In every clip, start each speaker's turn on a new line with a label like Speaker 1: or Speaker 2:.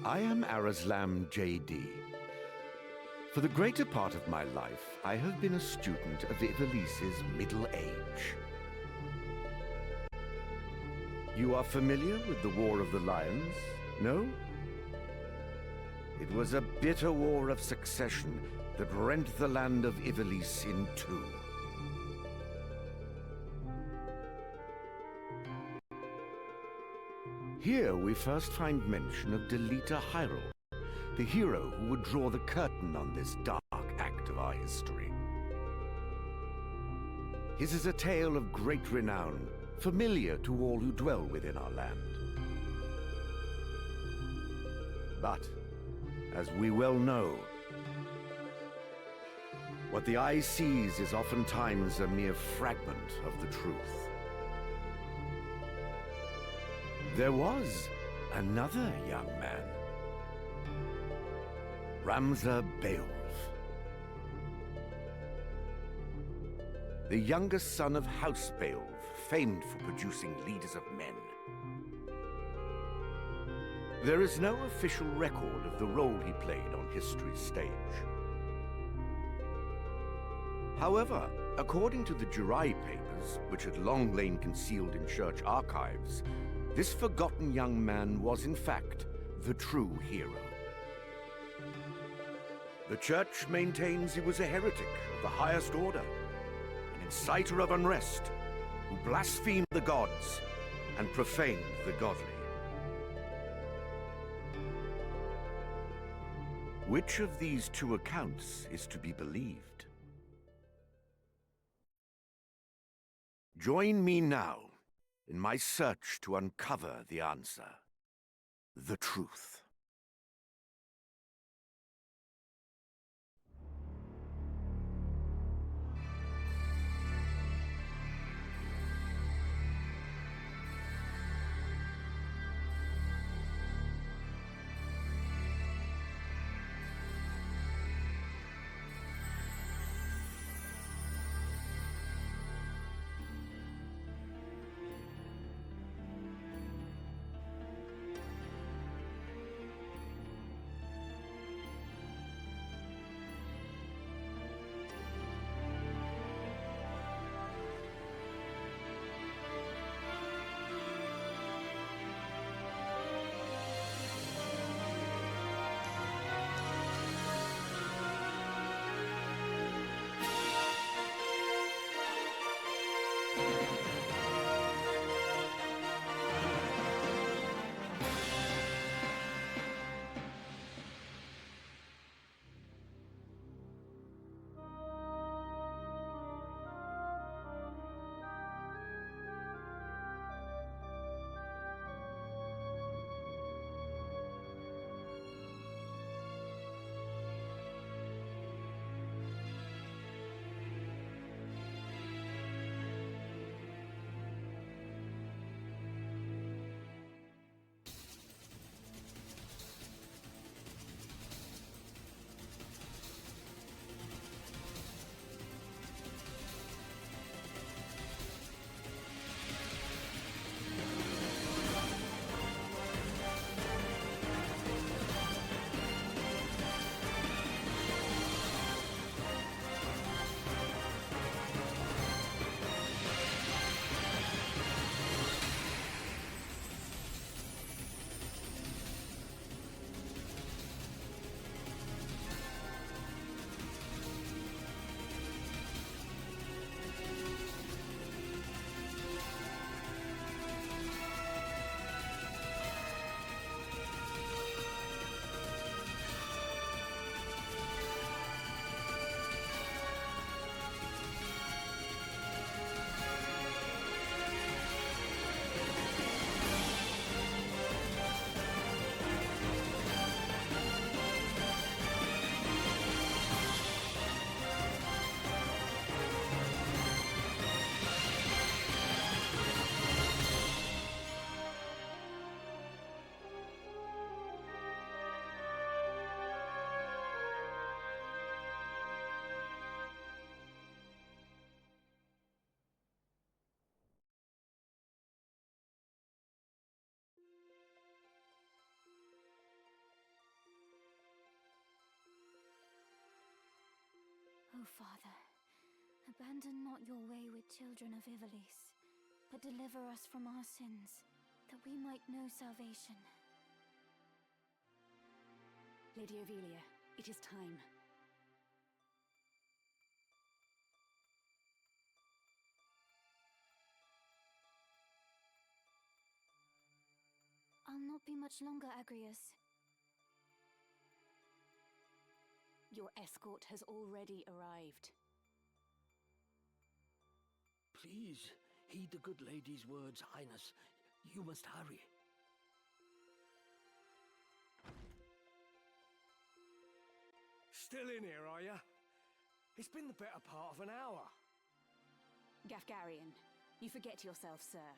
Speaker 1: I am Arazlam J.D. For the greater part of my life, I have been a student of Ivalice's middle age. You are familiar with the War of the Lions, no? It was a bitter war of succession that rent the land of Ivalice in two. Here we first find mention of Delita Hyrule, the hero who would draw the curtain on this dark act of our history. His is a tale of great renown, familiar to all who dwell within our land. But, as we well know, what the eye sees is oftentimes a mere fragment of the truth. There was another young man, Ramza Beoulve, the youngest son of House Beoulve, famed for producing leaders of men. There is no official record of the role he played on history's stage. However, according to the Jurai papers, which had long lain concealed in church archives, this forgotten young man was in fact the true hero. The church maintains he was a heretic of the highest order, an inciter of unrest, who blasphemed the gods and profaned the godly. Which of these two accounts is to be believed? Join me now in my search to uncover the answer, the truth.
Speaker 2: O Father, abandon not your wayward children of Ivalice, but deliver us from our sins, that we might know salvation.
Speaker 3: Lady Ophelia, it is time.
Speaker 2: I'll not be much longer, Agrius.
Speaker 3: Your escort has already arrived.
Speaker 4: Please, heed the good lady's words, Highness. You must hurry.
Speaker 5: Still in here, are you? It's been the better part of an hour.
Speaker 3: Gafgarian, you forget yourself, sir.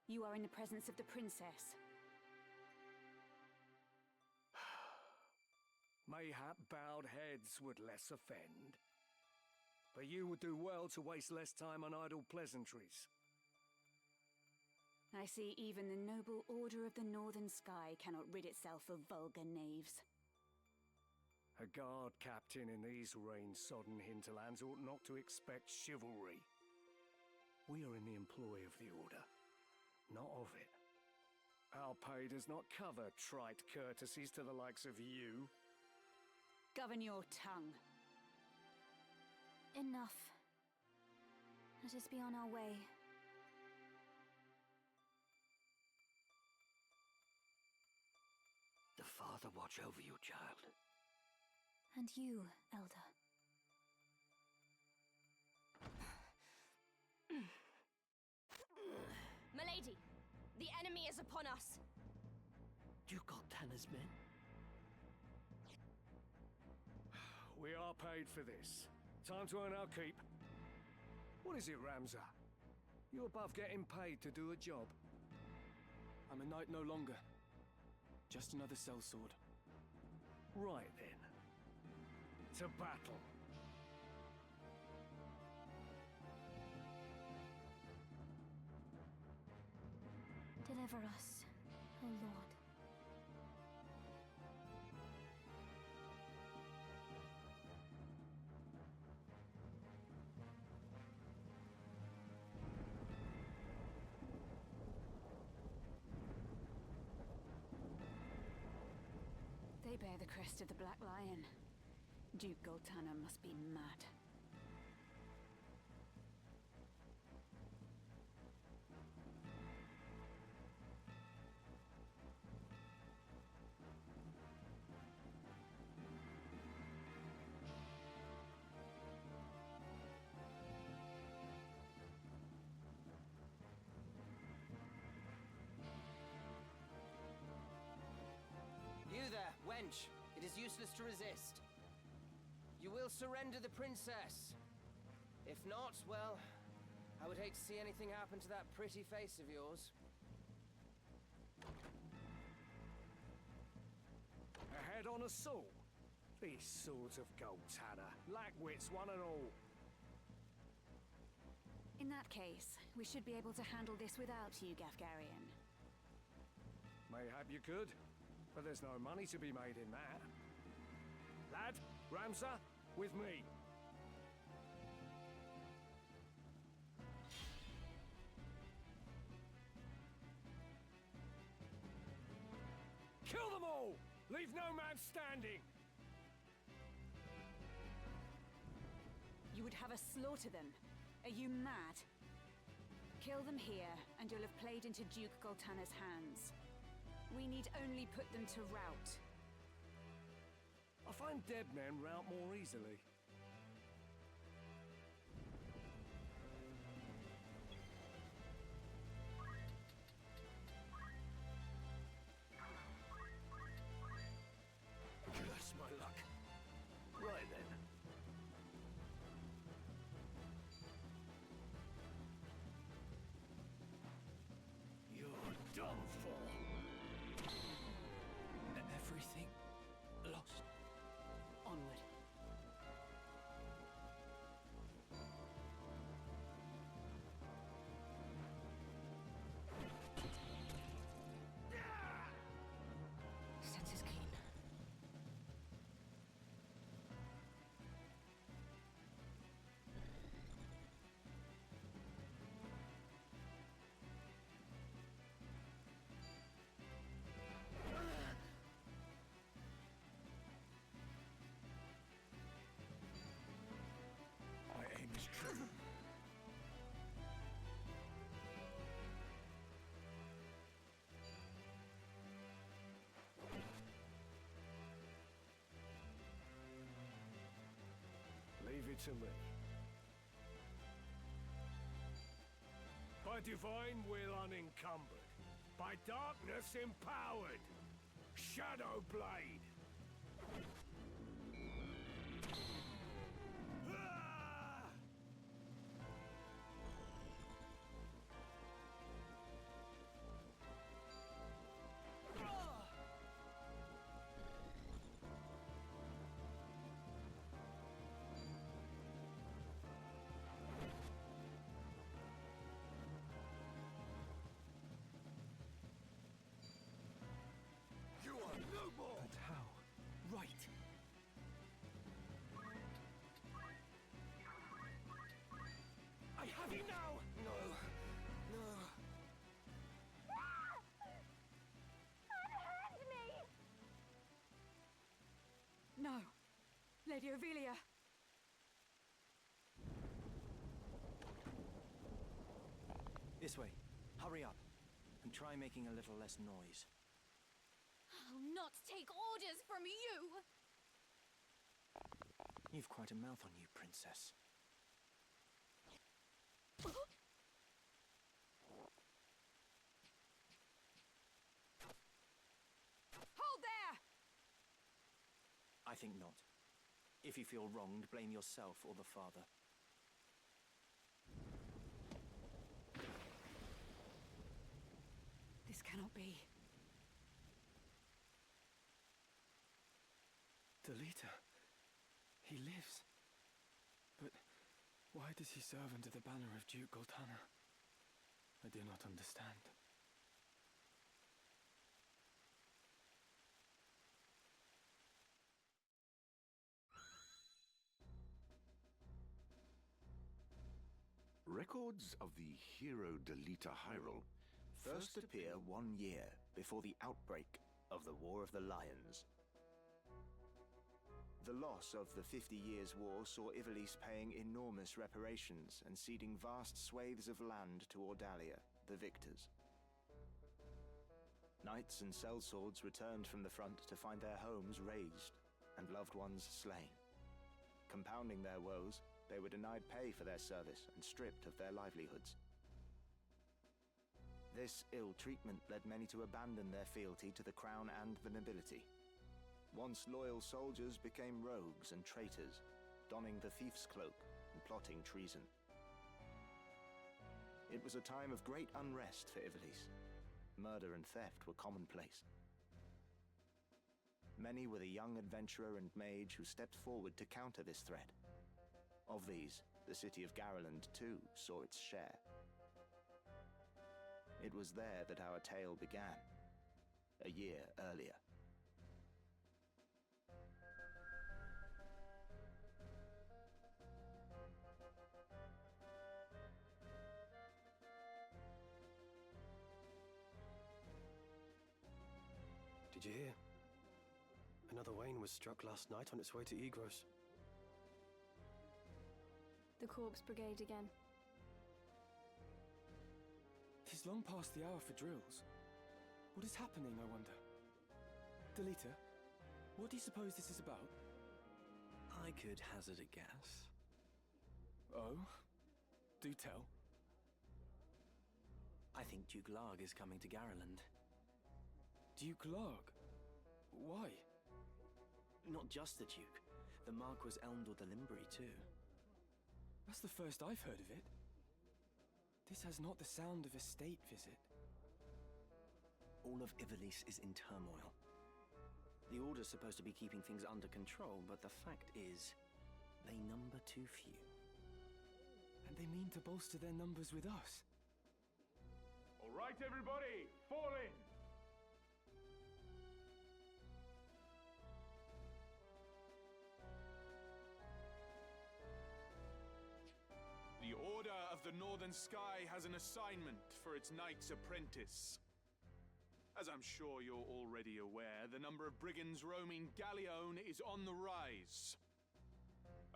Speaker 3: You are in the presence of the princess.
Speaker 5: Mayhap bowed heads would less offend. But you would do well to waste less time on idle pleasantries.
Speaker 3: I see even the noble Order of the Northern Sky cannot rid itself of vulgar knaves.
Speaker 5: A guard captain in these rain-sodden hinterlands ought not to expect chivalry. We are in the employ of the Order, not of it. Our pay does not cover trite courtesies to the likes of you.
Speaker 3: Govern your tongue.
Speaker 2: Enough. Let us be on our way.
Speaker 4: The Father watch over you, child.
Speaker 2: And you, Elder.
Speaker 6: Milady, the enemy is upon us.
Speaker 4: Duke Altana's men?
Speaker 5: We are paid for this. Time to earn our keep. What is it, Ramza? You above getting paid to do a job?
Speaker 7: I'm a knight no longer. Just another sellsword.
Speaker 5: Right then. To battle.
Speaker 2: Deliver us, O Lord.
Speaker 3: They bear the crest of the Black Lion. Duke Goltana must be mad.
Speaker 8: You there, wench. It is useless to resist. You will surrender the princess. If not, well, I would hate to see anything happen to that pretty face of yours.
Speaker 5: A head on a saw? These swords of Goltana, lack wits one and all.
Speaker 3: In that case, we should be able to handle this without you, Gafgarian.
Speaker 5: Mayhap you could, but there's no money to be made in that. Lad, Ramza, with me. Kill them all! Leave no man standing!
Speaker 3: You would have us slaughter them? Are you mad? Kill them here, and you'll have played into Duke Goltana's hands. We need only put them to rout.
Speaker 5: I find dead men rout more easily.
Speaker 4: Curse my luck. Right then. You're done for.
Speaker 7: Everything lost.
Speaker 3: Onward.
Speaker 5: to me. By divine will unencumbered, by darkness empowered, Shadow Blade! Ah!
Speaker 7: You are no more! But how? Right! I have you now! No. No.
Speaker 3: Unhand me! No. Lady Ophelia.
Speaker 9: This way. Hurry up. And try making a little less noise.
Speaker 6: I'll not take orders from you!
Speaker 9: You've quite a mouth on you, princess.
Speaker 3: Hold there!
Speaker 9: I think not. If you feel wronged, blame yourself or the father.
Speaker 3: This cannot be.
Speaker 7: Delita. He lives. But why does he serve under the banner of Duke Goltana? I do not understand.
Speaker 1: Records of the hero Delita Hyrule
Speaker 10: First appear 1 year before the outbreak of the War of the Lions. The loss of the 50 Years' War saw Ivalice paying enormous reparations and ceding vast swathes of land to Ordalia, the victors. Knights and sellswords returned from the front to find their homes razed and loved ones slain. Compounding their woes, they were denied pay for their service and stripped of their livelihoods. This ill treatment led many to abandon their fealty to the crown and the nobility. Once loyal soldiers became rogues and traitors, donning the thief's cloak and plotting treason. It was a time of great unrest for Ivalice. Murder and theft were commonplace. Many were the young adventurer and mage who stepped forward to counter this threat. Of these, the city of Garland too saw its share. It was there that our tale began, a year earlier.
Speaker 5: Did you hear? Another Wayne was struck last night on its way to Egros.
Speaker 2: The Corpse Brigade again.
Speaker 7: Tis long past the hour for drills. What is happening, I wonder? Delita, what do you suppose this is about?
Speaker 9: I could hazard a guess.
Speaker 7: Oh? Do tell.
Speaker 9: I think Duke Larg is coming to Garland.
Speaker 7: Duke Larg? Why?
Speaker 9: Not just the Duke. The Marquis Elmdor de Limbri, too.
Speaker 7: That's the first I've heard of it. This has not the sound of a state visit.
Speaker 9: All of Ivalice is in turmoil. The Order's supposed to be keeping things under control, but the fact is, they number too few.
Speaker 7: And they mean to bolster their numbers with us.
Speaker 11: All right, everybody, fall in! The Order of the Northern Sky has an assignment for its Knight's Apprentice. As I'm sure you're already aware, the number of brigands roaming Galleon is on the rise.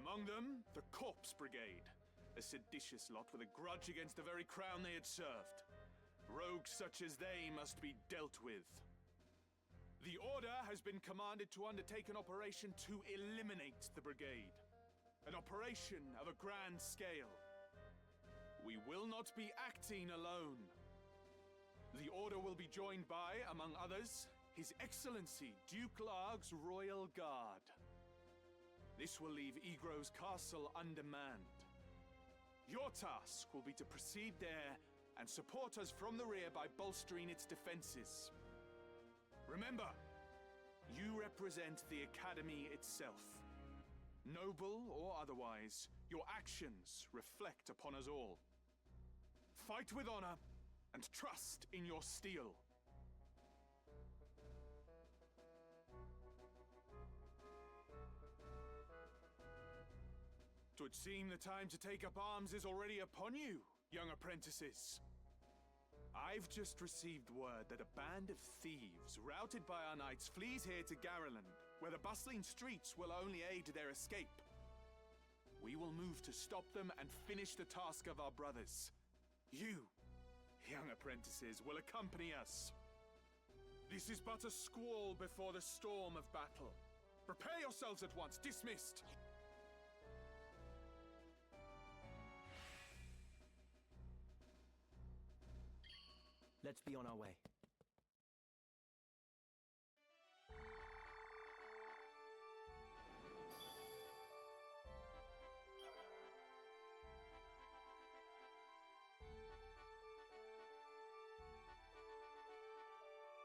Speaker 11: Among them, the Corpse Brigade, a seditious lot with a grudge against the very crown they had served. Rogues such as they must be dealt with. The Order has been commanded to undertake an operation to eliminate the brigade. an operation of a grand scale. We will not be acting alone. The Order will be joined by, among others, His Excellency Duke Larg's Royal Guard. This will leave Egro's castle undermanned. Your task will be to proceed there and support us from the rear by bolstering its defenses. Remember, you represent the Academy itself. Noble or otherwise, your actions reflect upon us all. Fight with honor and trust in your steel. Twould seem the time to take up arms is already upon you, young apprentices. I've just received word that a band of thieves, routed by our knights, flees here to Garreland, where the bustling streets will only aid their escape. We will move to stop them and finish the task of our brothers. You, young apprentices, will accompany us. This is but a squall before the storm of battle. Prepare yourselves at once. Dismissed.
Speaker 9: Let's be on our way.